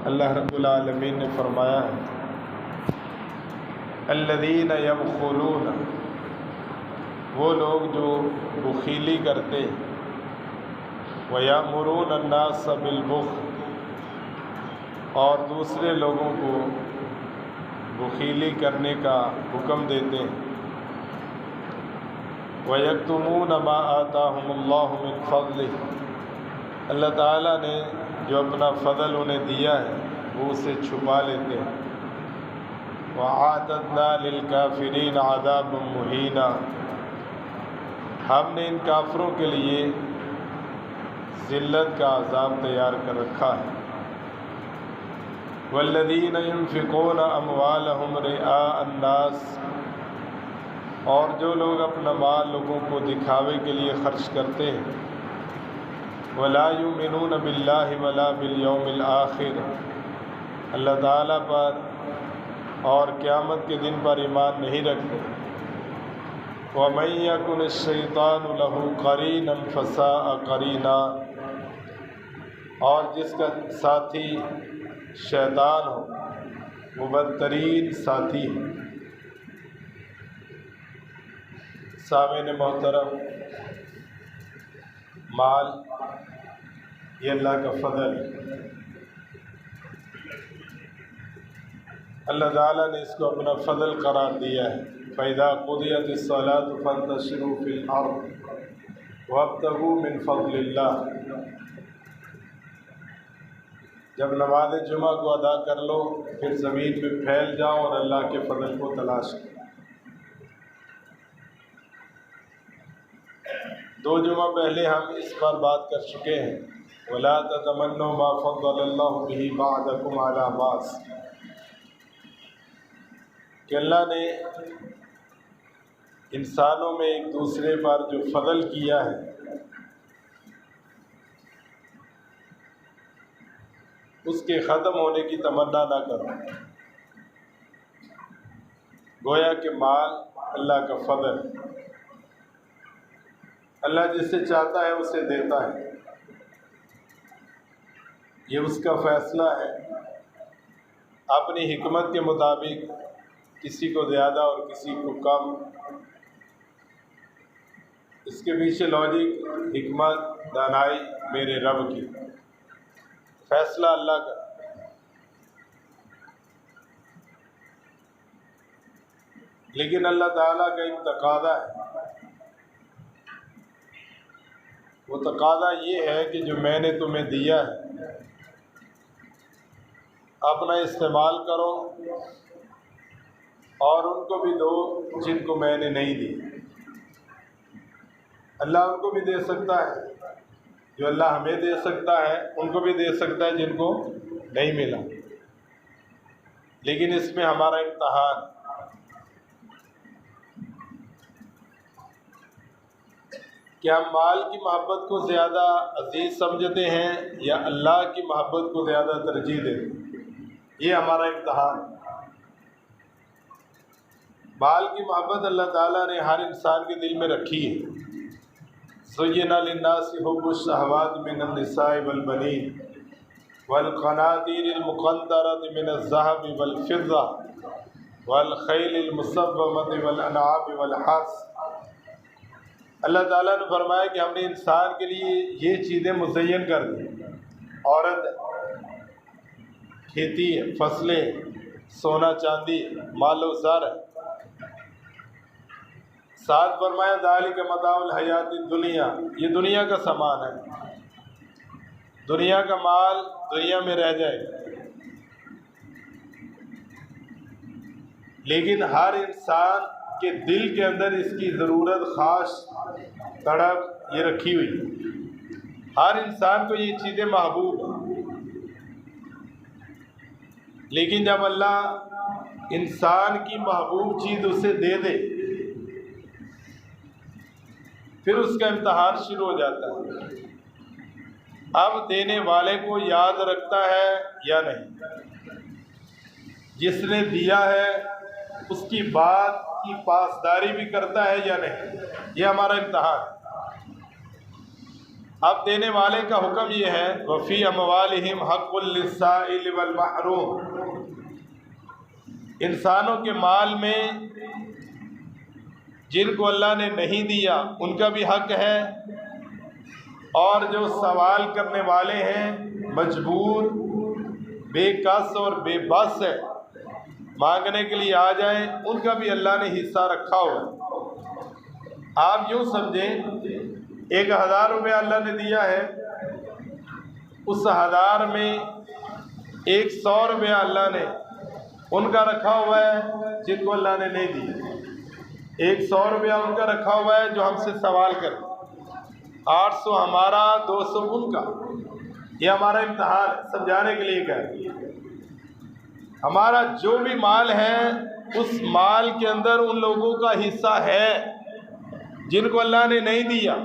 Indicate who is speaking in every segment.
Speaker 1: اللہ رب العالمین نے فرمایا ہے الذین یبخلون، وہ لوگ جو بخیلی کرتے ویأمرون الناس بالبخل، اور دوسرے لوگوں کو بخیلی کرنے کا حکم دیتے ہیں، وَيَكْتُمُونَ مَا آتَاهُمُ اللَّهُ مِنْ فَضْلِهِ، اللہ تعالیٰ نے جو اپنا فضل انہیں دیا ہے وہ اسے چھپا لیتے ہیں، وَأَعْتَدْنَا لِلْكَافِرِينَ عَذَابًا مُهِينًا، ہم نے ان کافروں کے لیے ذلت کا عذاب تیار کر رکھا ہے۔ وَالَّذِينَ يُنْفِقُونَ أَمْوَالَهُمْ رِئَاءَ النَّاسِ، اور جو لوگ اپنا مال لوگوں کو دکھاوے کے لیے خرچ کرتے ہیں، وَلَا يُؤْمِنُونَ بِاللَّهِ وَلَا بِالْيَوْمِ الْآخِرِ، اللہ تعالیٰ پر اور قیامت کے دن پر ایمان نہیں رکھتے، وَمَن يَكُنِ الشَّيْطَانُ لَهُ قَرِينًا فَسَاءَ قَرِينًا، اور جس کا ساتھی شیطان ہو وہ بدترین ساتھی ہے۔ سامعین محترم، مال یہ اللہ کا فضل ہے، اللہ تعالیٰ نے اس کو اپنا فضل قرار دیا ہے۔ فَإِذَا قُضِيَتِ الصَّلَاةُ فَانتَشِرُوا فِي الْأَرْضِ وَابْتَغُوا مِنْ فَضْلِ اللَّهِ، جب نماز جمعہ کو ادا کر لو پھر زمین میں پھیل جاؤ اور اللہ کے فضل کو تلاش کرو۔ 2 جمعہ پہلے ہم اس پر بات کر چکے ہیں، وَلَا تَتَمَنُّوا مَا فَضَّلَ اللَّهُ بِهِ بَعْضَكُمْ عَلَىٰ بَعْضٍ، کہ اللہ نے انسانوں میں ایک دوسرے پر جو فضل کیا ہے اس کے ختم ہونے کی تمنا نہ کرو۔ گویا کہ مال اللہ کا فضل ہے، اللہ جسے چاہتا ہے اسے دیتا ہے، یہ اس کا فیصلہ ہے، اپنی حکمت کے مطابق کسی کو زیادہ اور کسی کو کم، اس کے پیچھے لاجک، حکمت، دانائی میرے رب کی، فیصلہ اللہ کا۔ لیکن اللہ تعالیٰ کا ایک تقاضا ہے، وہ تقاضا یہ ہے کہ جو میں نے تمہیں دیا ہے اپنا استعمال کرو، اور ان کو بھی دو جن کو میں نے نہیں دی۔ اللہ ان کو بھی دے سکتا ہے، جو اللہ ہمیں دے سکتا ہے ان کو بھی دے سکتا ہے جن کو نہیں ملا، لیکن اس میں ہمارا امتحان کہ ہم مال کی محبت کو زیادہ عزیز سمجھتے ہیں یا اللہ کی محبت کو زیادہ ترجیح دیتے ہیں، یہ ہمارا امتحان۔ مال کی محبت اللہ تعالیٰ نے ہر انسان کے دل میں رکھی ہے۔ زُيِّنَ لِلنَّاسِ حُبُّ الشَّهَوَاتِ مِنَ النِّسَاءِ وَالْبَنِينَ وَالْقَنَاطِيرِ الْمُقَنطَرَةِ مِنَ الذَّهَبِ وَالْفِضَّةِ وَالْخَيْلِ الْمُسَوَّمَةِ وَالْأَنْعَامِ وَالْحَرْثِ، اللہ تعالیٰ نے فرمایا کہ ہم نے انسان کے لیے یہ چیزیں مزین کر دی، عورت، کھیتی، فصلیں، سونا چاندی، مال و زر، ساتھ فرمایا ذالک متاع الحیات الدنیا، یہ دنیا کا سامان ہے، دنیا کا مال دنیا میں رہ جائے گا، لیکن ہر انسان کے دل کے اندر اس کی ضرورت، خاص تڑپ یہ رکھی ہوئی ہے، ہر انسان کو یہ چیزیں محبوب ہیں، لیکن جب اللہ انسان کی محبوب چیز اسے دے دے پھر اس کا امتحان شروع ہو جاتا ہے، اب دینے والے کو یاد رکھتا ہے یا نہیں، جس نے دیا ہے اس کی بات کی پاسداری بھی کرتا ہے یا نہیں، یہ ہمارا امتحان ہے۔ اب دینے والے کا حکم یہ ہے وفی اموالہم حق للسائل والمحروم، انسانوں کے مال میں جن کو اللہ نے نہیں دیا ان کا بھی حق ہے، اور جو سوال کرنے والے ہیں مجبور، بے کس اور بے بس ہے، مانگنے کے لیے آ جائیں، ان کا بھی اللہ نے حصہ رکھا ہوا ہے۔ آپ یوں سمجھیں 1000 روپیہ اللہ نے دیا ہے، اس 1000 میں 100 روپیہ اللہ نے ان کا رکھا ہوا ہے جن کو اللہ نے نہیں دیا، 100 روپیہ ان کا رکھا ہوا ہے جو ہم سے سوال کریں، 800 ہمارا، 200 ان کا۔ یہ ہمارا امتحان سمجھانے کے لیے کہہ رہے ہیں۔ ہمارا جو بھی مال ہے اس مال کے اندر ان لوگوں کا حصہ ہے جن کو اللہ نے نہیں دیا،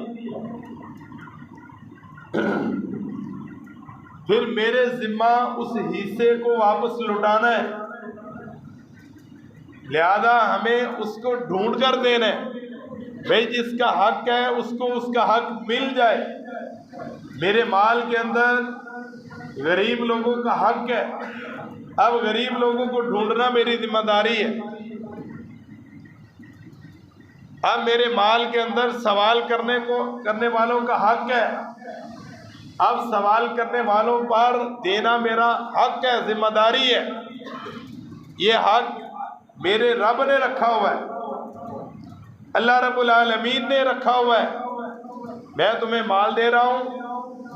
Speaker 1: پھر میرے ذمہ اس حصے کو واپس لوٹانا ہے، لہذا ہمیں اس کو ڈھونڈ کر دینا ہے، بھئی جس کا حق ہے اس کو اس کا حق مل جائے۔ میرے مال کے اندر غریب لوگوں کا حق ہے، اب غریب لوگوں کو ڈھونڈنا میری ذمہ داری ہے۔ اب میرے مال کے اندر سوال کرنے والوں کا حق ہے، اب سوال کرنے والوں پر دینا میرا حق ہے، ذمہ داری ہے۔ یہ حق میرے رب نے رکھا ہوا ہے، اللہ رب العالمین نے رکھا ہوا ہے۔ میں تمہیں مال دے رہا ہوں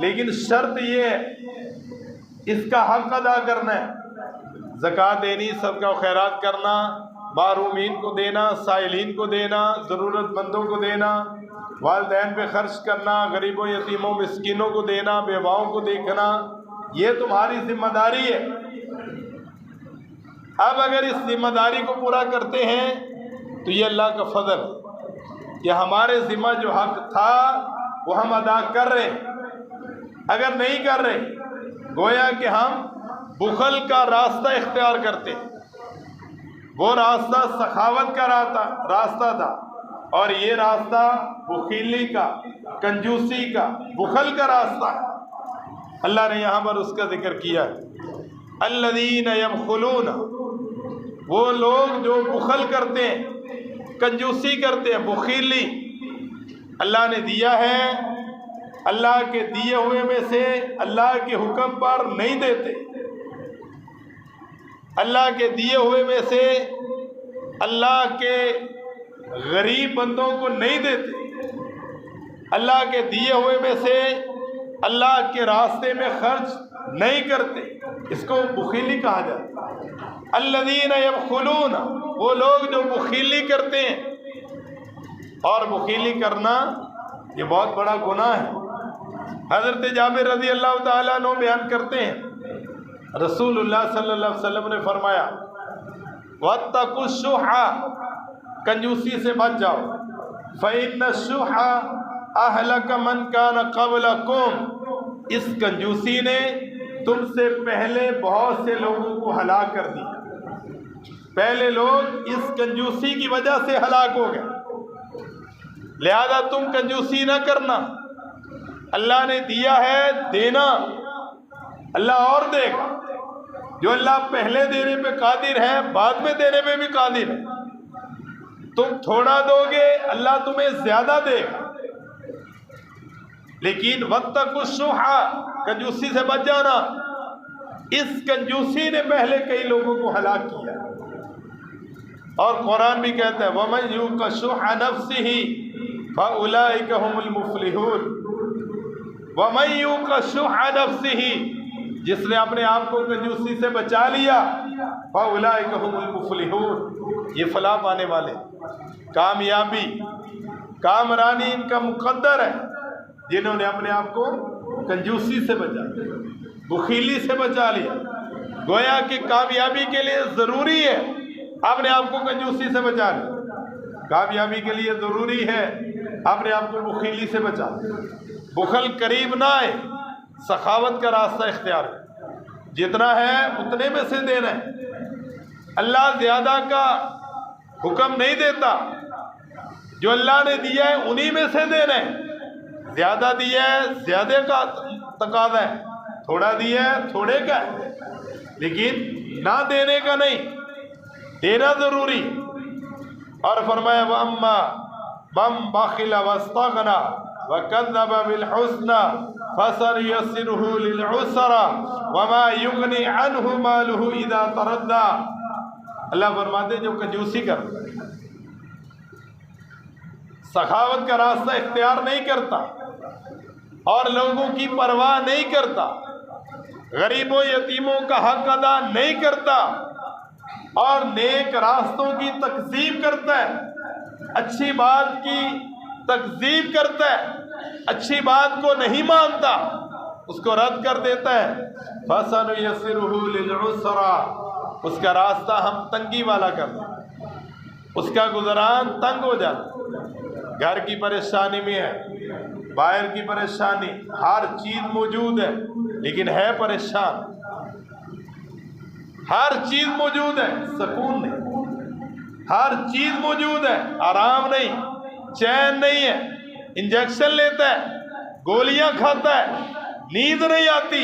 Speaker 1: لیکن شرط یہ ہے اس کا حق ادا کرنا ہے، زکوٰۃ دینی، صدقہ و خیرات کرنا، محرومین کو دینا، سائلین کو دینا، ضرورت مندوں کو دینا، والدین پہ خرچ کرنا، غریبوں یتیموں مسکینوں کو دینا، بیواؤں کو دیکھنا، یہ تمہاری ذمہ داری ہے۔ اب اگر اس ذمہ داری کو پورا کرتے ہیں تو یہ اللہ کا فضل ہے کہ ہمارے ذمہ جو حق تھا وہ ہم ادا کر رہے ہیں۔ اگر نہیں کر رہے گویا کہ ہم بخل کا راستہ اختیار کرتے، وہ راستہ سخاوت کا راستہ تھا، اور یہ راستہ بخیلی کا، کنجوسی کا، بخل کا راستہ۔ اللہ نے یہاں پر اس کا ذکر کیا ہے، الذین یبخلون، وہ لوگ جو بخل کرتے ہیں، کنجوسی کرتے ہیں، بخیلی۔ اللہ نے دیا ہے، اللہ کے دیے ہوئے میں سے اللہ کے حکم پر نہیں دیتے، اللہ کے دیے ہوئے میں سے اللہ کے غریب بندوں کو نہیں دیتے، اللہ کے دیے ہوئے میں سے اللہ کے راستے میں خرچ نہیں کرتے، اس کو بخیلی کہا جاتا ہے۔ الذین یبخلون، وہ لوگ جو بخیلی کرتے ہیں، اور بخیلی کرنا یہ بہت بڑا گناہ ہے۔ حضرت جابر رضی اللہ تعالیٰ عنہ بیان کرتے ہیں رسول اللہ صلی اللہ علیہ وسلم نے فرمایا وَاتَّقُوا الشُّحَّ، کنجوسی سے بچ جاؤ، فَإِنَّ الشُّحَّ أَهْلَكَ مَنْ كَانَ قَبْلَكُمْ، اس کنجوسی نے تم سے پہلے بہت سے لوگوں کو ہلاک کر دیا، پہلے لوگ اس کنجوسی کی وجہ سے ہلاک ہو گئے، لہذا تم کنجوسی نہ کرنا۔ اللہ نے دیا ہے، دینا اللہ اور دے گا، جو اللہ پہلے دینے پہ قادر ہے بعد میں دینے پہ بھی قادر ہے۔ تم تھوڑا دو گے اللہ تمہیں زیادہ دے گا، لیکن وَاتَّقُوا الشُّحَّ، کنجوسی سے بچ جانا۔ اس کنجوسی نے پہلے کئی لوگوں کو ہلاک کیا، اور قرآن بھی کہتا ہے وَمَن يُوقَ شُحَّ نَفْسِهِ فَأُولَٰئِكَ هُمُ الْمُفْلِحُونَ۔ وَمَن يُوقَ شُحَّ نَفْسِهِ، جس نے اپنے آپ کو کنجوسی سے بچا لیا، فَأُولَٰئِكَ هُمُ الْمُفْلِحُونَ، یہ فلاح پانے والے، کامیابی، کامرانی ان کا مقدر ہے، جنہوں نے اپنے آپ کو کنجوسی سے بچا لیا، بخیلی سے بچا لیا۔ گویا کہ کامیابی کے لیے ضروری ہے اپنے آپ کو کنجوسی سے بچا لیا، کامیابی کے لیے ضروری ہے اپنے آپ کو بخیلی سے بچا لیا۔ بخل قریب نہ آئے، سخاوت کا راستہ اختیار ہے، جتنا ہے اتنے میں سے دینا ہے۔ اللہ زیادہ کا حکم نہیں دیتا، جو اللہ نے دیا ہے انہی میں سے دینا ہے، زیادہ دیا ہے زیادہ کا تقاضا ہے، تھوڑا دیا ہے تھوڑے کا ہے، لیکن نہ دینے کا نہیں، دینا ضروری۔ اور فرمایا وَأَمَّا مَن بَخِلَ وَاسْتَغْنَى وَكَذَّبَ بِالْحُسْنَى فَسَنُيَسِّرُهُ لِلْعُسْرَى وَمَا يُغْنِي عَنْهُ مَالُهُ إِذَا تَرَدَّى۔ اللہ فرماتے ہیں جو کنجوسی کرتا، سخاوت کا راستہ اختیار نہیں کرتا اور لوگوں کی پرواہ نہیں کرتا، غریبوں یتیموں کا حق ادا نہیں کرتا اور نیک راستوں کی تکذیب کرتا ہے، اچھی بات کی تکذیب کرتا ہے، اچھی بات کو نہیں مانتا، اس کو رد کر دیتا ہے، فَسَنُيَسِّرُهُ لِلْعُسْرَى، اس کا راستہ ہم تنگی والا کر دیں، اس کا گزران تنگ ہو جاتا، گھر کی پریشانی میں ہے، باہر کی پریشانی، ہر چیز موجود ہے لیکن ہے پریشان، ہر چیز موجود ہے سکون نہیں، ہر چیز موجود ہے آرام نہیں، چین نہیں ہے، انجیکشن لیتا ہے، گولیاں کھاتا ہے، نیند نہیں آتی،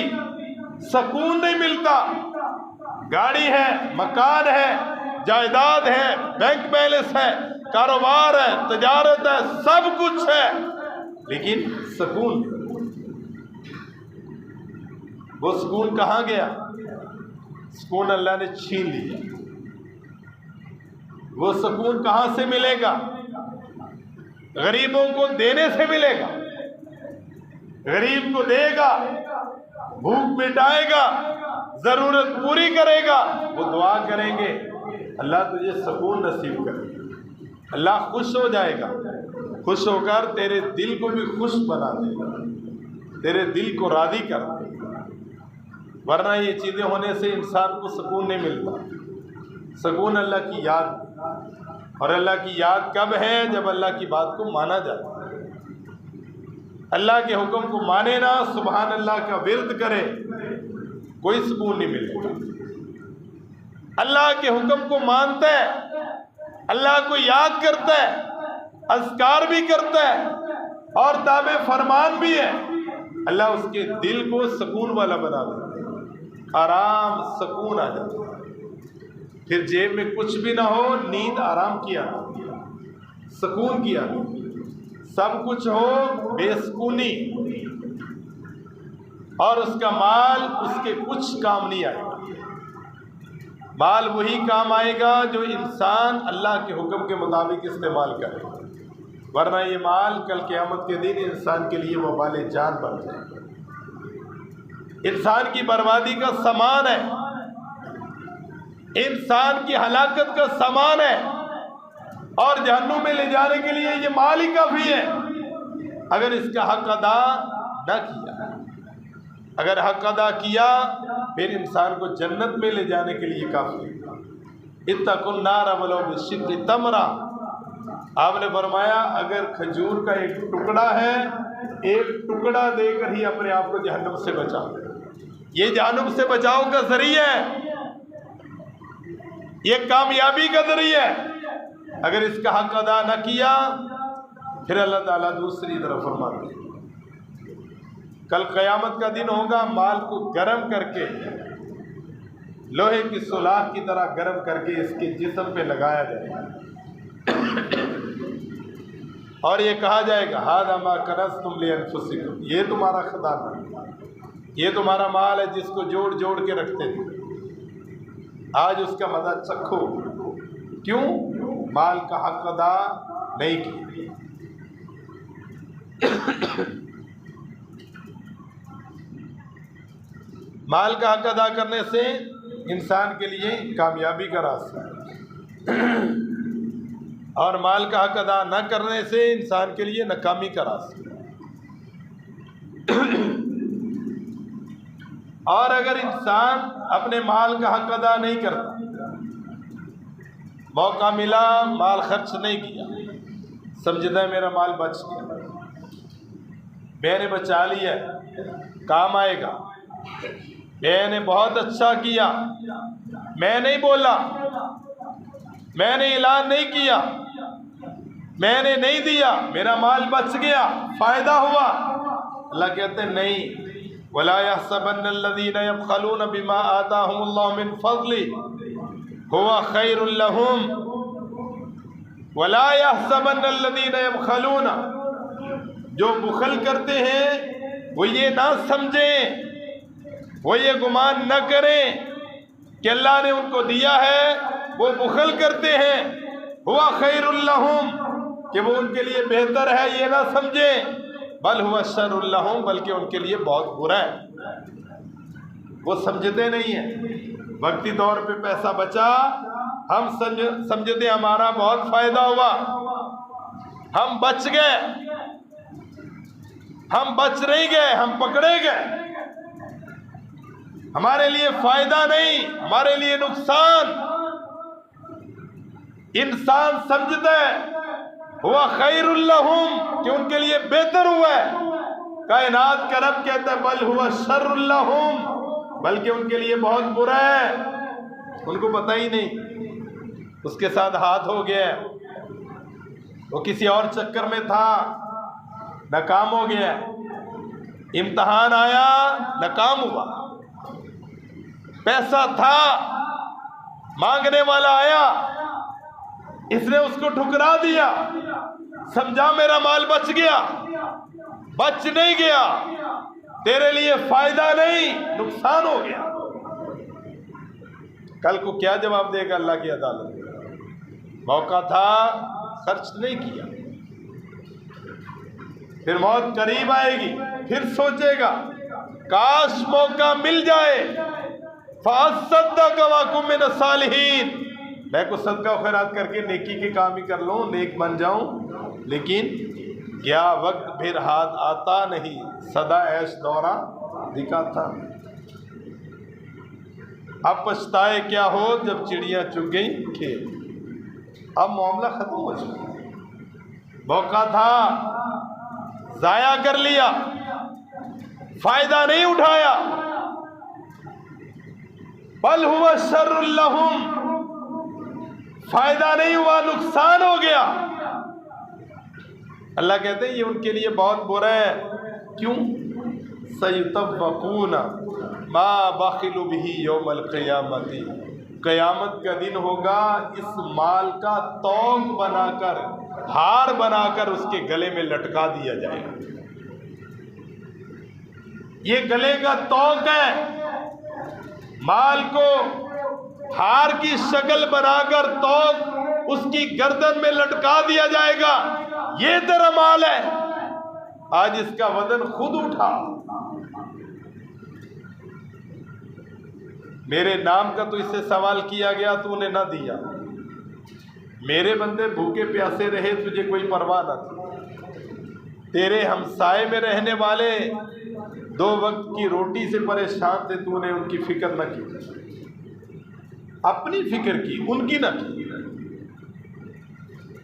Speaker 1: سکون نہیں ملتا، گاڑی ہے، مکان ہے، جائیداد ہے، بینک بیلنس ہے، کاروبار ہے، تجارت ہے، سب کچھ ہے لیکن سکون، وہ سکون کہاں گیا؟ سکون اللہ نے چھین لیا۔ وہ سکون کہاں سے ملے گا؟ غریبوں کو دینے سے ملے گا، غریب کو دے گا، بھوک مٹائے گا، ضرورت پوری کرے گا، وہ دعا کریں گے اللہ تجھے سکون نصیب کرے، اللہ خوش ہو جائے گا، خوش ہو کر تیرے دل کو بھی خوش بنا دے گا، تیرے دل کو راضی کر دے گا۔ ورنہ یہ چیزیں ہونے سے انسان کو سکون نہیں ملتا۔ سکون اللہ کی یاد، اور اللہ کی یاد کب ہے؟ جب اللہ کی بات کو مانا جاتا ہے، اللہ کے حکم کو مانے نا، سبحان اللہ کا ورد کرے، کوئی سکون نہیں ملے گا۔ اللہ کے حکم کو مانتا ہے، اللہ کو یاد کرتا ہے، اذکار بھی کرتا ہے اور تابع فرمان بھی ہے، اللہ اس کے دل کو سکون والا بنا دیتا ہے، آرام سکون آ جاتا ہے، پھر جیب میں کچھ بھی نہ ہو، نیند آرام کیا، سکون کیا، سب کچھ ہو بے سکونی، اور اس کا مال اس کے کچھ کام نہیں آئے گا۔ مال وہی کام آئے گا جو انسان اللہ کے حکم کے مطابق استعمال کرے گا، ورنہ یہ مال کل قیامت کے دن انسان کے لیے وبال جان بن جائے گا، انسان کی بربادی کا سامان ہے، انسان کی ہلاکت کا سامان ہے، اور جہنم میں لے جانے کے لیے یہ مال ہی کافی ہے اگر اس کا حق ادا نہ کیا۔ اگر حق ادا کیا پھر انسان کو جنت میں لے جانے کے لیے کافی ہے۔ اتقوا النار ولو بشق تمرہ، آپ نے فرمایا اگر کھجور کا ایک ٹکڑا ہے، ایک ٹکڑا دے کر ہی اپنے آپ کو جہنم سے بچاؤ، یہ جہنم سے بچاؤ کا ذریعہ ہے، یہ کامیابی کا ذریعہ ہے۔ اگر اس کا حق ادا نہ کیا پھر اللہ تعالیٰ دوسری طرف فرماتے ہیں کل قیامت کا دن ہوگا، مال کو گرم کر کے لوہے کی سلاخ کی طرح گرم کر کے اس کے جسم پہ لگایا جائے گا، اور یہ کہا جائے گا ھذا ما کنزتم لانفسکم، یہ تمہارا خزانہ، یہ تمہارا مال ہے جس کو جوڑ جوڑ کے رکھتے تھے، آج اس کا مزہ چکھو۔ کیوں؟ مال کا حق ادا نہیں کیا۔ مال کا حق ادا کرنے سے انسان کے لیے کامیابی کا راستہ ہے، اور مال کا حق ادا نہ کرنے سے انسان کے لیے ناکامی کا راستہ ہے۔ اور اگر انسان اپنے مال کا حق ادا نہیں کرتا، موقع ملا مال خرچ نہیں کیا، سمجھتا ہے میرا مال بچ گیا، میں نے بچا لیا، کام آئے گا، میں نے بہت اچھا کیا، میں نہیں بولا، میں نے اعلان نہیں کیا، میں نے نہیں دیا، میرا مال بچ گیا، فائدہ ہوا، اللہ کہتے ہیں نہیں، وَلَا يَحْسَبَنَّ الَّذِينَ يَبْخَلُونَ بِمَا آتَاهُمُ اللَّهُ مِنْ فَضْلِهِ هُوَ خَيْرٌ لَهُمْ وَلَا يَحْسَبَنَّ الَّذِينَ يَبْخَلُونَ، جو بخل کرتے ہیں وہ یہ نہ سمجھیں، وہ یہ گمان نہ کریں کہ اللہ نے ان کو دیا ہے، وہ بخل کرتے ہیں، ہوا خیر لہم، کہ وہ ان کے لیے بہتر ہے، یہ نہ سمجھیں، بل ہوا شر لہم، بلکہ ان کے لیے بہت برا ہے۔ وہ سمجھتے نہیں ہیں، وقتی طور پہ پیسہ بچا، ہم سمجھتے ہمارا بہت فائدہ ہوا، ہم بچ گئے، ہم بچ نہیں گئے، ہم پکڑے گئے، ہمارے لیے فائدہ نہیں، ہمارے لیے نقصان۔ انسان سمجھتا ہے ہوا خیر لہم کہ ان کے لیے بہتر ہوا ہے، کائنات کا رب کہتا ہے بل ہوا شر لہم، بلکہ ان کے لیے بہت برا ہے، ان کو پتہ ہی نہیں، اس کے ساتھ ہاتھ ہو گیا، وہ کسی اور چکر میں تھا، ناکام ہو گیا، امتحان آیا، ناکام ہوا، پیسہ تھا، مانگنے والا آیا، اس نے اس کو ٹھکرا دیا، سمجھا میرا مال بچ گیا، بچ نہیں گیا، تیرے لیے فائدہ نہیں، نقصان ہو گیا۔ کل کو کیا جواب دے گا اللہ کی عدالت میں؟ موقع تھا، خرچ نہیں کیا، پھر موت قریب آئے گی، پھر سوچے گا کاش موقع مل جائے، فَأَصَّدَّقَ وَأَكُن مِّنَ الصَّالِحِينَ، میں کچھ صدقہ و خیرات کر کے نیکی کے کام ہی کر لوں، نیک بن جاؤں، لیکن کیا وقت پھر ہاتھ آتا نہیں، سدا عیش دورہ دکھاتا۔ اب پچھتائے کیا ہو جب چڑیاں چگ گئیں کھیت، اب معاملہ ختم ہو چکا، موقع تھا، ضائع کر لیا، فائدہ نہیں اٹھایا، بل ہوا شر لہم، فائدہ نہیں ہوا، نقصان ہو گیا۔ اللہ کہتے ہیں یہ ان کے لیے بہت برا ہے، کیوں؟ سَيُطَوَّقُونَ مَا بَخِلُوا بِهِ يَوْمَ الْقِيَامَةِ، قیامت کا دن ہوگا، اس مال کا توق بنا کر، ہار بنا کر اس کے گلے میں لٹکا دیا جائے گا۔ یہ گلے کا توق ہے، مال کو ہار کی شکل بنا کر توق اس کی گردن میں لٹکا دیا جائے گا، یہ تیرا مال ہے، آج اس کا وزن خود اٹھا، میرے نام کا تو اس سے سوال کیا گیا، تو نے نہ دیا، میرے بندے بھوکے پیاسے رہے، تجھے کوئی پرواہ نہ تھی، تیرے ہمسائے میں رہنے والے 2 وقت کی روٹی سے پریشان تھے، تو نے ان کی فکر نہ کی، اپنی فکر کی، ان کی نہ کی،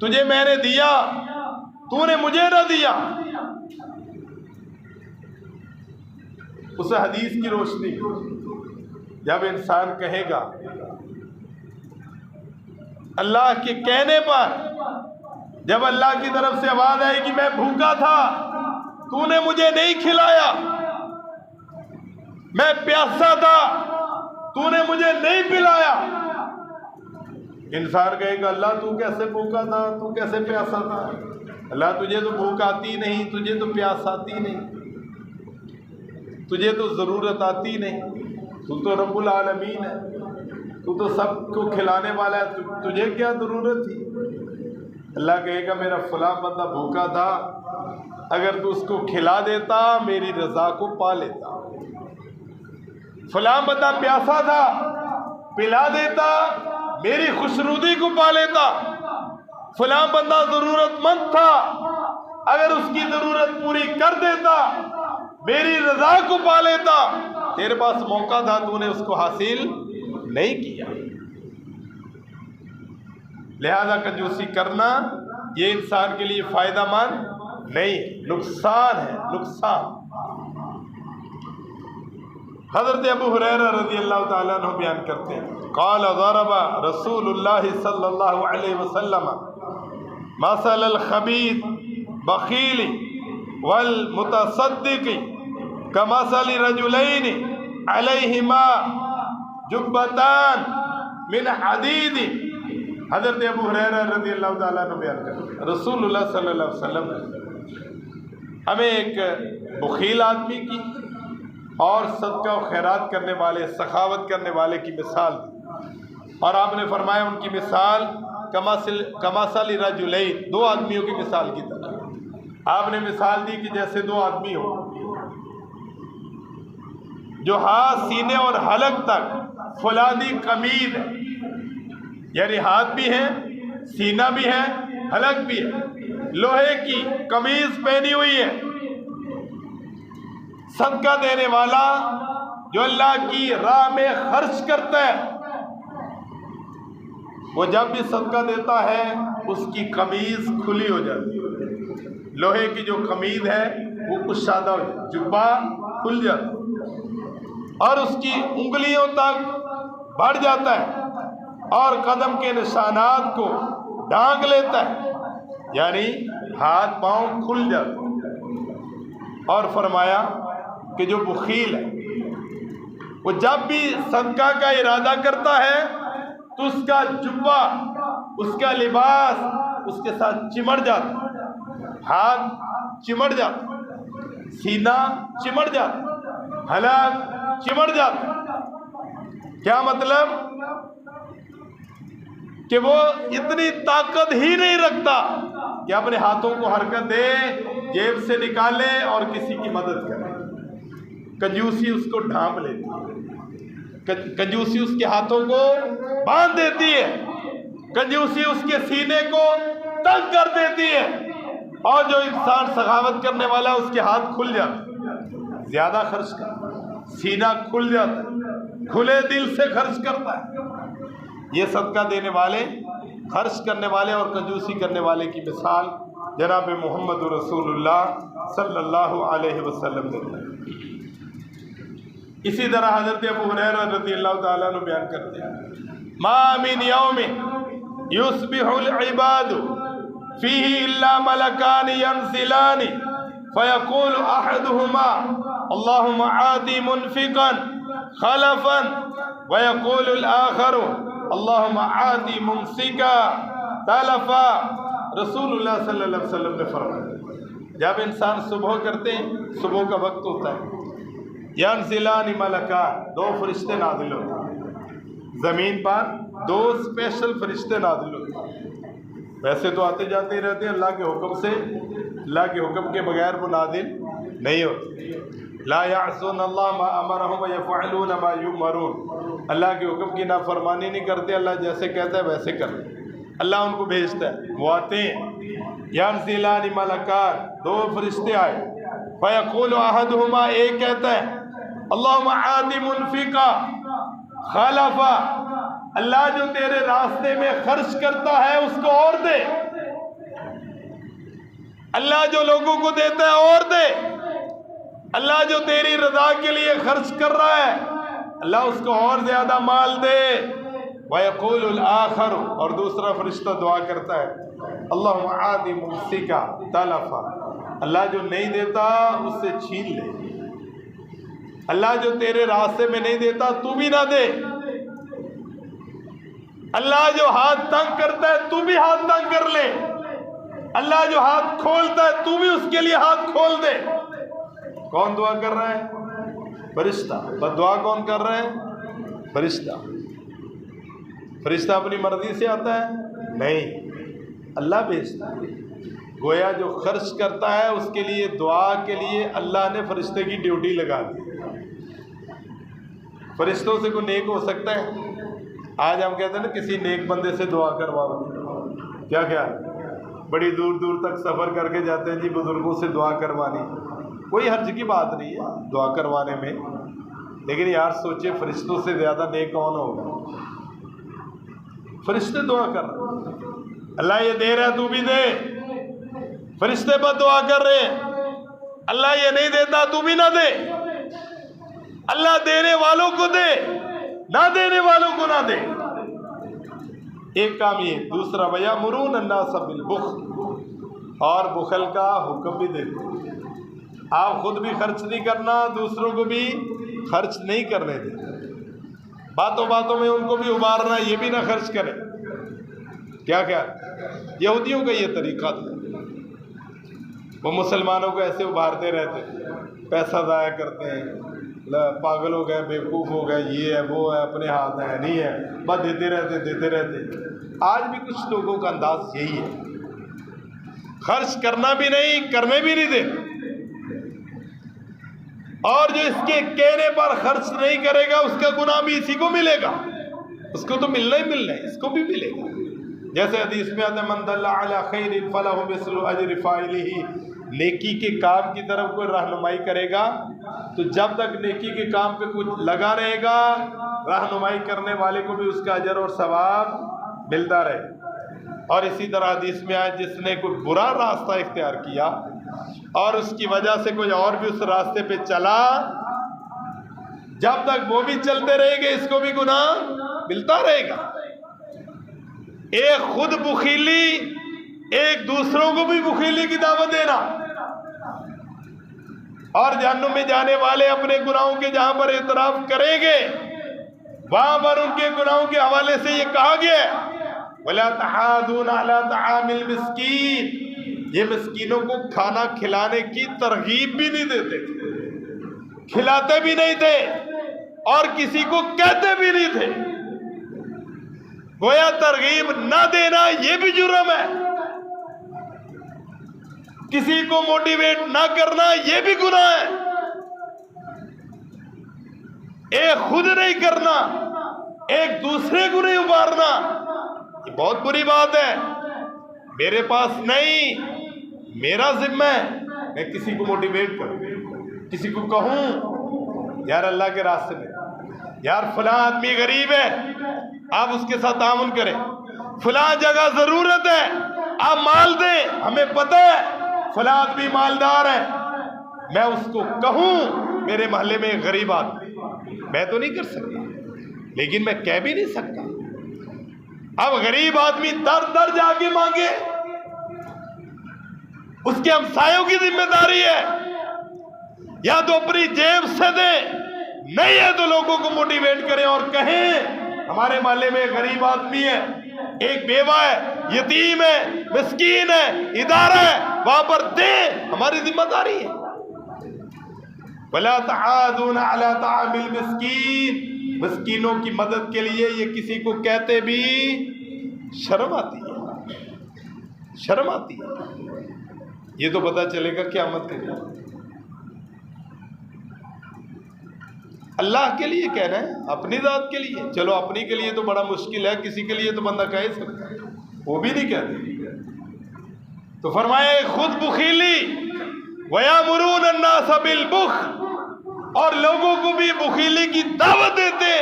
Speaker 1: تجھے میں نے دیا، تو نے مجھے نہ دیا۔ اس حدیث کی روشنی جب انسان کہے گا اللہ کے کہنے پر، جب اللہ کی طرف سے آواز آئے گی میں بھوکا تھا، تو نے مجھے نہیں کھلایا، میں پیاسا تھا، تو نے مجھے نہیں پلایا، انسان کہے گا اللہ تو کیسے بھوکا تھا، تو کیسے پیاسا تھا؟ اللہ تجھے تو بھوک آتی نہیں، تجھے تو پیاس آتی نہیں، تجھے تو ضرورت آتی نہیں، تو رب العالمین ہے، تو سب کو کھلانے والا ہے، تجھے کیا ضرورت تھی؟ اللہ کہے گا میرا فلاں بندہ بھوکا تھا، اگر تو اس کو کھلا دیتا میری رضا کو پا لیتا، فلاں بندہ پیاسا تھا، پلا دیتا میری خوشنودی کو پا لیتا، فلاں بندہ ضرورت مند تھا، اگر اس کی ضرورت پوری کر دیتا میری رضا کو پا لیتا، تیرے پاس موقع تھا، تو نے اس کو حاصل نہیں کیا۔ لہذا کنجوسی کرنا یہ انسان کے لیے فائدہ مند نہیں، نقصان ہے، نقصان۔ حضرت ابو ہریرہ رضی اللہ تعالیٰ عنہ بیان کرتے ہیں قال ضرب رسول اللہ صلی اللہ علیہ وسلم مثل الخبیث بخیل والمتصدق کمثل رجلین علیہما جبتان من حدید. حضرت ابو ہریرہ رضی اللہ تعالیٰ عنہ بیان کرتے ہیں رسول اللہ صلی اللہ علیہ وسلم نے ہمیں ایک بخیل آدمی کی اور صدقہ و خیرات کرنے والے، سخاوت کرنے والے کی مثال دی، اور آپ نے فرمایا ان کی مثال کمثل رجلین، دو آدمیوں کی مثال کی طرح. آپ نے مثال دی کہ جیسے دو آدمی ہو جو ہاتھ سینے اور حلق تک فولادی قمید ہے، یعنی ہاتھ بھی ہے، سینہ بھی ہے، حلق بھی ہے، لوہے کی قمیض پہنی ہوئی ہے. صدقہ دینے والا جو اللہ کی راہ میں خرچ کرتا ہے، وہ جب بھی صدقہ دیتا ہے اس کی قمیض کھلی ہو جاتی ہے، لوہے کی جو قمیض ہے وہ کشادہ ہو جاتی ہے، جبہ کھل جاتا ہے اور اس کی انگلیوں تک بڑھ جاتا ہے اور قدم کے نشانات کو ڈھانک لیتا ہے، یعنی ہاتھ پاؤں کھل جاتے ہیں. اور فرمایا کہ جو بخیل ہے وہ جب بھی صدقہ کا ارادہ کرتا ہے تو اس کا جبہ، اس کا لباس اس کے ساتھ چمٹ جاتا ہے، ہاتھ چمٹ جاتا ہے، سینہ چمٹ جاتا ہے، حلق چمٹ جاتا ہے. کیا مطلب؟ کہ وہ اتنی طاقت ہی نہیں رکھتا کہ اپنے ہاتھوں کو حرکت دے، جیب سے نکالے اور کسی کی مدد کرے. کنجوسی اس کو ڈھانپ لیتی ہے، کنجوسی اس کے ہاتھوں کو باندھ دیتی ہے، کنجوسی اس کے سینے کو تنگ کر دیتی ہے. اور جو انسان سخاوت کرنے والا اس کے ہاتھ کھل جاتے، زیادہ خرچ کرتا ہے، سینہ کھل جاتا ہے، کھلے دل سے خرچ کرتا ہے. یہ صدقہ دینے والے، خرچ کرنے والے اور کنجوسی کرنے والے کی مثال جناب محمد رسول اللہ صلی اللہ علیہ وسلم دیتے ہیں. اسی طرح حضرت ابو ہریرہ رضی اللہ تعالیٰ عنہ بیان کرتے ہیں ما من یوم یصبح العباد فیہ الا ملکان ینزلان فیقول احدہما اللہم آتی منفقا خلفا ویقول الاخر اللہم آتی ممسکا تلفا. رسول اللہ صلی اللہ علیہ وسلم نے فرمایا جب انسان صبح کرتے ہیں، صبح کا وقت ہوتا ہے، ینزلان ملکان، دو فرشتے نازل ہوتے ہیں زمین پر، دو اسپیشل فرشتے نازل ہوتے ہیں. ویسے تو آتے جاتے ہی رہتے ہیں اللہ کے حکم سے، اللہ کے حکم کے بغیر وہ نازل نہیں ہوتے. لا یعصون اللہ ما امرہم ویفعلون ما یؤمرون، اللہ کے حکم کی نافرمانی نہیں کرتے، اللہ جیسے کہتا ہے ویسے کرتے. اللہ ان کو بھیجتا ہے، وہ آتے ہیں. ینزلان ملکان، دو فرشتے آئے. فیقول احدہما، ایک کہتا ہے اللہم آتی منفقا خلفا، اللہ جو تیرے راستے میں خرچ کرتا ہے اس کو اور دے، اللہ جو لوگوں کو دیتا ہے اور دے، اللہ جو تیری رضا کے لیے خرچ کر رہا ہے اللہ اس کو اور زیادہ مال دے. وَيَقُولُ الْآخَرُ، اور دوسرا فرشتہ دعا کرتا ہے اللہم آتی ممسکا تلفا، اللہ جو نہیں دیتا اس سے چھین لے، اللہ جو تیرے راستے میں نہیں دیتا تو بھی نہ دے، اللہ جو ہاتھ تنگ کرتا ہے تو بھی ہاتھ تنگ کر لے، اللہ جو ہاتھ کھولتا ہے تو بھی اس کے لیے ہاتھ کھول دے. کون دعا کر رہا ہے؟ فرشتہ. بد دعا کون کر رہا ہے؟ فرشتہ. فرشتہ اپنی مرضی سے آتا ہے؟ نہیں، اللہ بھیجتا ہے. گویا جو خرچ کرتا ہے اس کے لیے، دعا کے لیے اللہ نے فرشتے کی ڈیوٹی لگا دی. فرشتوں سے کوئی نیک ہو سکتا ہے؟ آج ہم کہتے ہیں نا کسی نیک بندے سے دعا کرواؤ، کیا خیال؟ بڑی دور دور تک سفر کر کے جاتے ہیں جی بزرگوں سے دعا کروانی. کوئی حرج کی بات نہیں ہے دعا کروانے میں، لیکن یار سوچے فرشتوں سے زیادہ نیک کون ہوگا؟ فرشتے دعا کر رہے، اللہ یہ دے رہا ہے تو بھی دے. فرشتے پر دعا کر رہے ہیں اللہ یہ نہیں دیتا تو بھی نہ دے. اللہ دینے والوں کو دے، نہ دینے والوں کو نہ دے. ایک کام یہ، دوسرا وَيَأْمُرُونَ النَّاسَ بِالْبُخْلِ، اور بخل کا حکم بھی دیتے، آپ خود بھی خرچ نہیں کرنا، دوسروں کو بھی خرچ نہیں کرنے دینا، باتوں باتوں میں ان کو بھی ابھارنا، یہ بھی نہ خرچ کریں۔ کیا کیا یہودیوں کا یہ طریقہ تھا، وہ مسلمانوں کو ایسے ابھارتے رہتے، پیسہ ضائع کرتے ہیں، پاگل ہو گئے، بیوقوف ہو گئے، یہ ہے وہ ہے، اپنے ہاتھ ہے نہیں ہے، بس دیتے رہتے۔ آج بھی کچھ لوگوں کا انداز یہی ہے، خرچ کرنا بھی نہیں، کرنے بھی نہیں دیتے، اور جو اس کے کہنے پر خرچ نہیں کرے گا اس کا گناہ بھی اسی کو ملے گا، اس کو تو ملنا ہی ملنا ہے، اس کو بھی ملے گا۔ جیسے حدیث میں آتا ہے من دل علی خیر فلہ مثل اجر فاعلہ، نیکی کے کام کی طرف کوئی رہنمائی کرے گا تو جب تک نیکی کے کام پہ کچھ لگا رہے گا، رہنمائی کرنے والے کو بھی اس کا اجر اور ثواب ملتا رہے۔ اور اسی طرح حدیث میں آیا جس نے کوئی برا راستہ اختیار کیا اور اس کی وجہ سے کوئی اور بھی اس راستے پہ چلا، جب تک وہ بھی چلتے رہیں گے اس کو بھی گناہ ملتا رہے گا۔ ایک خود بخیلی، ایک دوسروں کو بھی بخیلی کی دعوت دینا، اور جہنم میں جانے والے اپنے گناہوں کے جہاں پر اعتراف کریں گے وہاں پر ان کے گناہوں کے حوالے سے یہ کہا گیا وَلَا تَحَاضُونَ عَلَىٰ طَعَامِ الْمِسْكِينِ، یہ مسکینوں کو کھانا کھلانے کی ترغیب بھی نہیں دیتے تھے، کھلاتے بھی نہیں تھے اور کسی کو کہتے بھی نہیں تھے۔ گویا ترغیب نہ دینا یہ بھی جرم ہے، کسی کو موٹیویٹ نہ کرنا یہ بھی گناہ ہے، ایک خود نہیں کرنا، ایک دوسرے کو نہیں ابھارنا، یہ بہت بری بات ہے۔ میرے پاس نہیں، میرا ذمہ ہے میں کسی کو موٹیویٹ کروں، کسی کو کہوں یار اللہ کے راستے میں، یار فلاں آدمی غریب ہے آپ اس کے ساتھ تعاون کریں، فلاں جگہ ضرورت ہے آپ مال دیں، ہمیں پتہ ہے فلاں آدمی مالدار ہے، میں اس کو کہوں میرے محلے میں ایک غریب آدمی، میں تو نہیں کر سکتا لیکن میں کہہ بھی نہیں سکتا۔ اب غریب آدمی در در جا کے مانگے، اس کے ہمسایوں کی ذمہ داری ہے، یا تو اپنی جیب سے دیں، نہیں ہے تو لوگوں کو موٹیویٹ کریں اور کہیں ہمارے محلے میں ایک غریب آدمی ہے، ایک بیوہ ہے، یتیم ہے، مسکین ہے، ادارہ ہے، وہاں پر دیں، ہماری ذمہ داری ہے۔ وَلَا تَحَاضُونَ عَلَىٰ طَعَامِ الْمِسْكِينِ، مسکینوں کی مدد کے لیے یہ کسی کو کہتے بھی شرم آتی ہے، شرم آتی ہے۔ یہ تو پتہ چلے گا قیامت کے دن، اللہ کے لیے کہنا ہے، اپنی ذات کے لیے چلو، اپنی کے لیے تو بڑا مشکل ہے، کسی کے لیے تو بندہ کہہ سکتا ہے، وہ بھی نہیں کہتے۔ تو فرمایا خود بخیلی، وَيَأْمُرُونَ النَّاسَ بِالْبُخْلِ، اور لوگوں کو بھی بخیلی کی دعوت دیتے،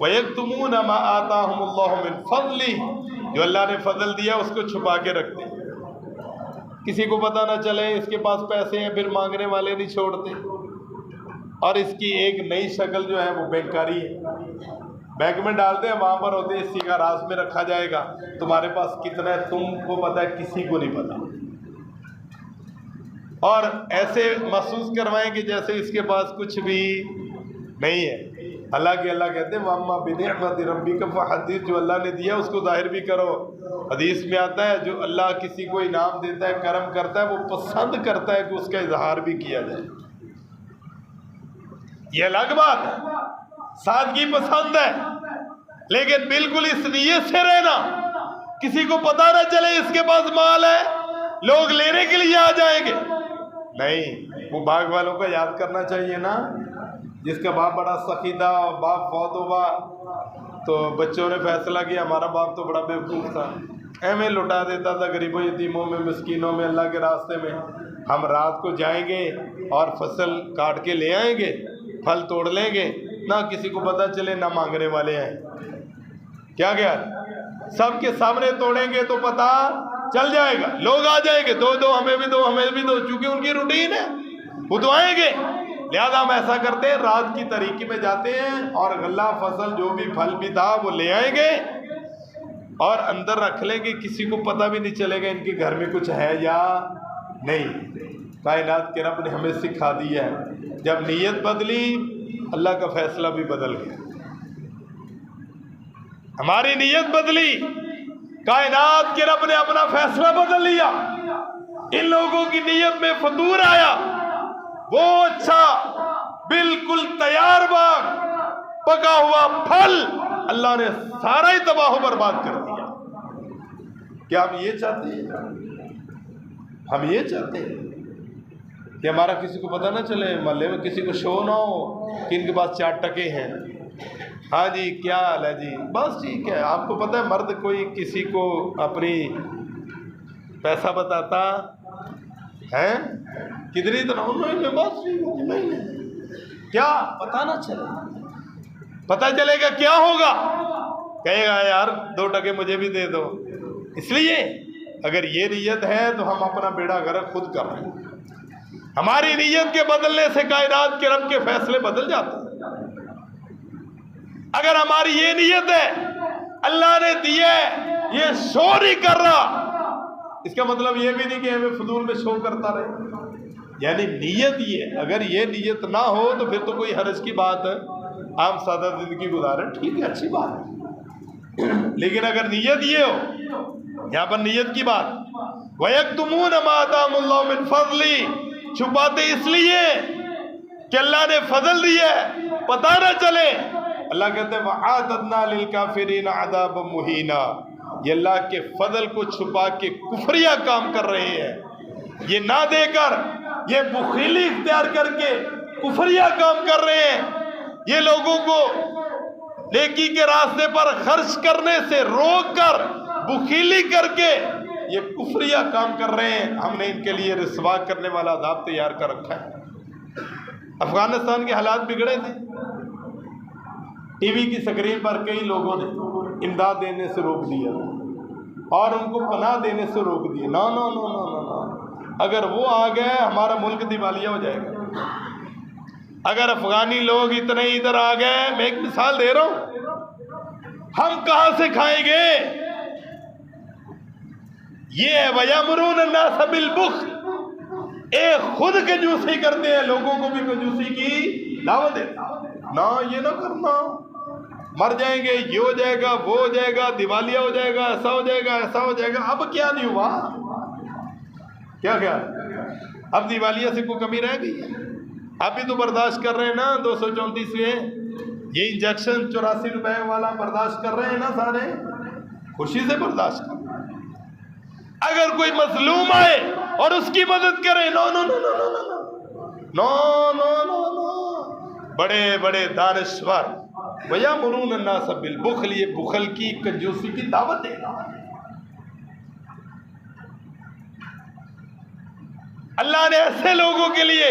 Speaker 1: وَيَكْتُمُونَ مَا آتَاهُمُ اللَّهُ مِنْ فَضْلِهِ، جو اللہ نے فضل دیا اس کو چھپا کے رکھتے، کسی کو پتہ نہ چلے اس کے پاس پیسے ہیں، پھر مانگنے والے نہیں چھوڑتے۔ اور اس کی ایک نئی شکل جو ہے وہ بینکاری ہے، بینک میں ڈالتے ہیں وہاں پر ہوتے ہیں اسی کا راز میں رکھا جائے گا، تمہارے پاس کتنا ہے تم کو پتہ ہے، کسی کو نہیں پتہ، اور ایسے محسوس کروائیں کہ جیسے اس کے پاس کچھ بھی نہیں ہے۔ اللہ کہتے ہیں وَأَمَّا بِنِعْمَةِ رَبِّكَ فَحَدِّثْ، جو اللہ نے دیا اس کو ظاہر بھی کرو۔ حدیث میں آتا ہے جو اللہ کسی کو انعام دیتا ہے، کرم کرتا ہے، وہ پسند کرتا ہے کہ اس کا اظہار بھی کیا جائے، یہ الگ بات ہے، سادگی پسند ہے، لیکن بالکل اس نیت سے رہنا کسی کو پتہ نہ چلے اس کے پاس مال ہے، لوگ لینے کے لیے آ جائیں گے، نہیں۔ وہ باغ والوں کو یاد کرنا چاہیے نا، جس کا باپ بڑا سخی تھا، باپ فوت ہوا تو بچوں نے فیصلہ کیا ہمارا باپ تو بڑا بیوقوف تھا، ایویں لٹا دیتا تھا غریبوں یتیموں میں مسکینوں میں اللہ کے راستے میں، ہم رات کو جائیں گے اور فصل کاٹ کے لے آئیں گے، پھل توڑ لیں گے، نہ کسی کو پتہ چلے نہ مانگنے والے ہیں، کیا گیا سب کے سامنے توڑیں گے تو پتہ چل جائے گا، لوگ آ جائیں گے، دو دو ہمیں بھی دو ہمیں بھی دو، چونکہ ان کی روٹین ہے وہ تو آئیں گے، لہذا ہم ایسا کرتے ہیں رات کی تاریکی میں جاتے ہیں اور غلہ فصل جو بھی پھل بھی تھا وہ لے آئیں گے، اور اندر رکھ لیں کہ کسی کو پتہ بھی نہیں چلے گا ان کے گھر میں کچھ ہے یا نہیں۔ کائنات کے رب نے ہمیں سکھا دیا ہے، جب نیت بدلی اللہ کا فیصلہ بھی بدل گیا۔ ہماری نیت بدلی، کائنات کے رب نے اپنا فیصلہ بدل لیا۔ ان لوگوں کی نیت میں فطور آیا، وہ اچھا بالکل تیار باغ، پکا ہوا پھل اللہ نے سارا ہی تباہ و برباد کر دیا۔ کیا ہم یہ چاہتے ہیں؟ ہم یہ چاہتے ہیں کہ ہمارا کسی کو پتہ نہ چلے، محلے میں کسی کو شو نہ ہو کہ ان کے پاس 4 ٹکے ہیں۔ ہاں جی کیا حال ہے جی، بس ٹھیک ہے۔ آپ کو پتہ ہے مرد کوئی کسی کو اپنی پیسہ بتاتا ہے کدھر تو نہ، بس ٹھیک ہے نہیں، کیا پتہ نہ چلے، پتہ چلے گا کیا ہوگا، کہے گا یار 2 ٹکے مجھے بھی دے دو۔ اس لیے اگر یہ نیت ہے تو ہم اپنا بیڑا غرق خود کر رہے ہیں۔ ہماری نیت کے بدلنے سے کائنات کے رب کے فیصلے بدل جاتے ہیں۔ اگر ہماری یہ نیت ہے اللہ نے دیا ہے، یہ شو نہیں کر رہا، اس کا مطلب یہ بھی نہیں کہ ہمیں فضول میں شو کرتا رہے، یعنی نیت یہ، اگر یہ نیت نہ ہو تو پھر تو کوئی حرج کی بات ہے، عام سادہ زندگی گزارے، ٹھیک ہے اچھی بات ہے۔ لیکن اگر نیت یہ ہو، یہاں پر نیت کی بات، وَيَكْتُمُونَ مَا آتَاهُمُ اللَّهُ مِنْ فَضْلِهِ، چھپاتے اس لیے کہ اللہ نے فضل دیا ہے، پتہ نہ چلے۔ اللہ کہتے ہیں وَأَعْتَدْنَا لِلْكَافِرِينَ عَذَابًا مُهِينًا، یہ اللہ کے فضل کو چھپا کے کفریہ کام کر رہے ہیں، یہ نہ دے کر، یہ بخیلی اختیار کر کے کفریہ کام کر رہے ہیں، یہ لوگوں کو نیکی کے راستے پر خرچ کرنے سے روک کر، بخیلی کر کے یہ کفریہ کام کر رہے ہیں۔ ہم نے ان کے لیے رسوا کرنے والا عذاب تیار کر رکھا ہے۔ افغانستان کے حالات بگڑے تھے، ٹی وی کی سکرین پر کئی لوگوں نے امداد دینے سے روک دیا اور ان کو پناہ دینے سے روک دیا۔ نو نو نو نو نو نو، اگر وہ آ گئے ہمارا ملک دیوالیہ ہو جائے گا۔ اگر افغانی لوگ اتنے ادھر آ گئے، میں ایک مثال دے رہا ہوں، ہم کہاں سے کھائیں گے؟ یہ ہے وَيَأْمُرُونَ النَّاسَ بِالْبُخْلِ، ایک خود کنجوسی کرتے ہیں، لوگوں کو بھی کنجوسی کی دعوت دیتا۔ نہ یہ نہ کرنا، مر جائیں گے، یہ ہو جائے گا، وہ ہو جائے گا، دیوالیہ ہو جائے گا، ایسا ہو جائے گا، ایسا ہو جائے گا۔ اب کیا نہیں ہوا؟ کیا خیال؟ اب دیوالیہ سے کوئی کمی رہ گئی ہے؟ آپ بھی تو برداشت کر رہے ہیں نا 234ویں، یہ انجیکشن 84 روپے والا برداشت کر رہے ہیں نا سارے، خوشی سے برداشت کر رہے ہیں۔ اگر کوئی مظلوم آئے اور اس کی مدد کرے، نو نو نو نو نو نو نو نو نو نو، بڑے بڑے دانشور وَيَأْمُرُونَ النَّاسَ بِالْبُخْلِ، یہ بخل کی کنجوسی کی دعوت دے رہا ہے۔ اللہ نے ایسے لوگوں کے لیے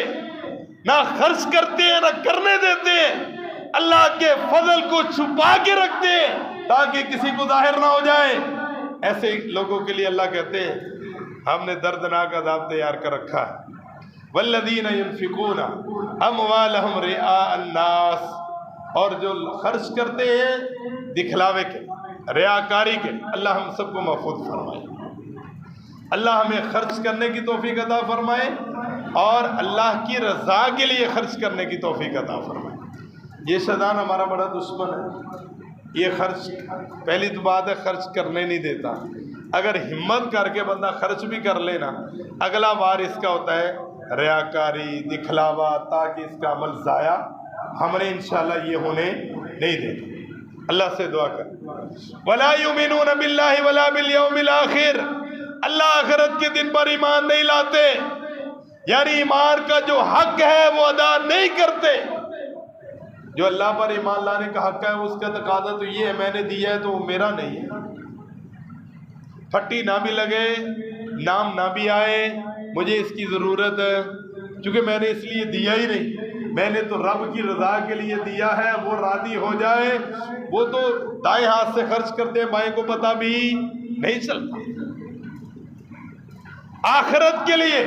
Speaker 1: نہ خرچ کرتے ہیں نہ کرنے دیتے ہیں، اللہ کے فضل کو چھپا کے رکھتے ہیں تاکہ کسی کو ظاہر نہ ہو جائے۔ ایسے لوگوں کے لیے اللہ کہتے ہیں ہم نے دردناک عذاب تیار کر رکھا ہے۔ وَالَّذِينَ يُنْفِقُونَ أَمْوَالَهُمْ رِئَاءَ النَّاسِ، اور جو خرچ کرتے ہیں دکھلاوے کے، ریاکاری کے، اللہ ہم سب کو محفوظ فرمائے۔ اللہ ہمیں خرچ کرنے کی توفیق عطا فرمائے اور اللہ کی رضا کے لیے خرچ کرنے کی توفیق عطا فرمائے۔ یہ شیطان ہمارا بڑا دشمن ہے، یہ خرچ، پہلی تو بات ہے خرچ کرنے نہیں دیتا۔ اگر ہمت کر کے بندہ خرچ بھی کر لینا، اگلا بار اس کا ہوتا ہے ریاکاری، دکھلاوا، تاکہ اس کا عمل ضائع ہم نے انشاءاللہ یہ ہونے نہیں دیتا۔ اللہ سے دعا کر وَلَا يُؤْمِنُونَ بِاللَّهِ وَلَا بِالْيَوْمِ الْآخِرِ، اللہ آخرت کے دن پر ایمان نہیں لاتے، یعنی ایمان کا جو حق ہے وہ ادا نہیں کرتے۔ جو اللہ پر ایمان لانے کا حق ہے اس کا تقاضا تو یہ ہے میں نے دیا ہے تو وہ میرا نہیں ہے، پھٹی نہ بھی لگے، نام نہ بھی آئے، مجھے اس کی ضرورت ہے کیونکہ میں نے اس لیے دیا ہی نہیں، میں نے تو رب کی رضا کے لیے دیا ہے، وہ راضی ہو جائے۔ وہ تو دائیں ہاتھ سے خرچ کرتے ہیں، بائیں کو پتہ بھی نہیں چلتا۔ آخرت کے لیے،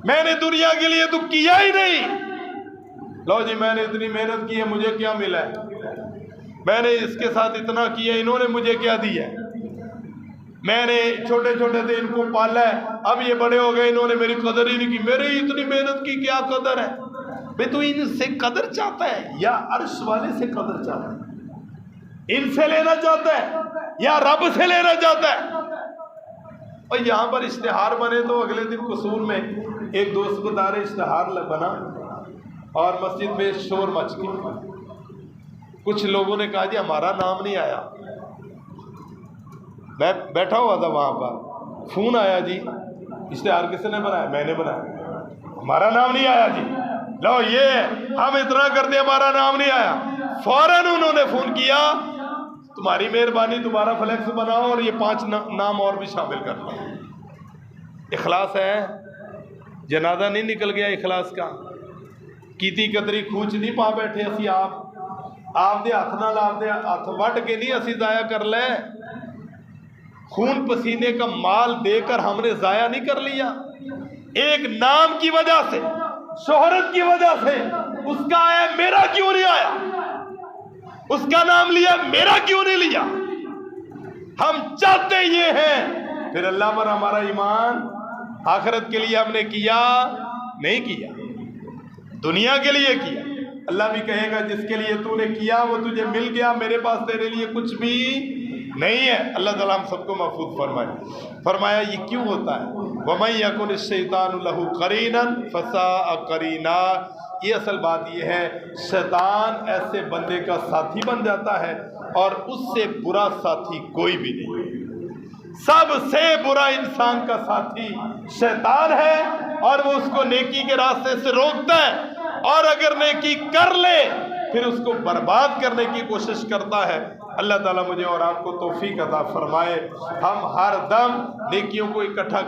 Speaker 1: میں نے دنیا کے لیے تو کیا ہی نہیں، لو جی میں نے اتنی محنت کی ہے مجھے کیا ملا ہے، میں نے اس کے ساتھ اتنا کیا، انہوں نے مجھے کیا دیا، میں نے چھوٹے چھوٹے تھے ان کو پالا ہے، اب یہ بڑے ہو گئے، انہوں نے میری قدر ہی نہیں کی، میری اتنی محنت کی کیا قدر ہے؟ بھئی تو ان سے قدر چاہتا ہے یا عرش والے سے قدر چاہتا ہے؟ ان سے لینا چاہتا ہے یا رب سے لینا چاہتا ہے؟ اور یہاں پر اشتہار بنے تو اگلے دن قصور میں ایک دوست بتا رہے اشتہار بنا اور مسجد میں شور مچ گیا، کچھ لوگوں نے کہا جی ہمارا نام نہیں آیا، میں بیٹھا ہوا تھا وہاں پر، فون آیا جی اشتہار کس نے بنایا؟ میں نے بنایا، ہمارا نام نہیں آیا جی، لو یہ ہم اتنا کرتے ہمارا نام نہیں آیا، فوراً انہوں نے فون کیا تمہاری مہربانی دوبارہ فلیکس بناؤ اور یہ 5 نام اور بھی شامل کر لو۔ اخلاص ہے، جنازہ نہیں نکل گیا اخلاص کا، کیتی قدری کھوچ نہیں پا بیٹھے اسی آپ دے ہاتھ نہ لا دے ہاتھ وٹ کے نہیں اسی ضائع کر لے، خون پسینے کا مال دے کر ہم نے ضائع نہیں کر لیا، ایک نام کی وجہ سے، شہرت کی وجہ سے اس کا آیا میرا کیوں نہیں آیا، اس کا نام لیا میرا کیوں نہیں لیا؟ ہم چاہتے یہ ہیں، پھر اللہ پر ہمارا ایمان، آخرت کے لیے ہم نے کیا نہیں کیا، دنیا کے لیے کیا، اللہ بھی کہے گا جس کے لیے تو نے کیا وہ تجھے مل گیا، میرے پاس تیرے لیے کچھ بھی نہیں ہے۔ اللہ تعالیٰ ہم سب کو محفوظ فرمائے۔ فرمایا یہ کیوں ہوتا ہے؟ وَمَن يَكُنِ الشَّيْطَانُ لَهُ قَرِينًا فَسَاءَ قَرِينًا، یہ اصل بات یہ ہے شیطان ایسے بندے کا ساتھی بن جاتا ہے اور اس سے برا ساتھی کوئی بھی نہیں، سب سے برا انسان کا ساتھی شیطان ہے اور وہ اس کو نیکی کے راستے سے روکتا ہے، اور اگر نیکی کر لے پھر اس کو برباد کرنے کی کوشش کرتا ہے۔ اللہ تعالیٰ مجھے اور آپ کو توفیق عطا فرمائے، ہم ہر دم نیکیوں کو اکٹھا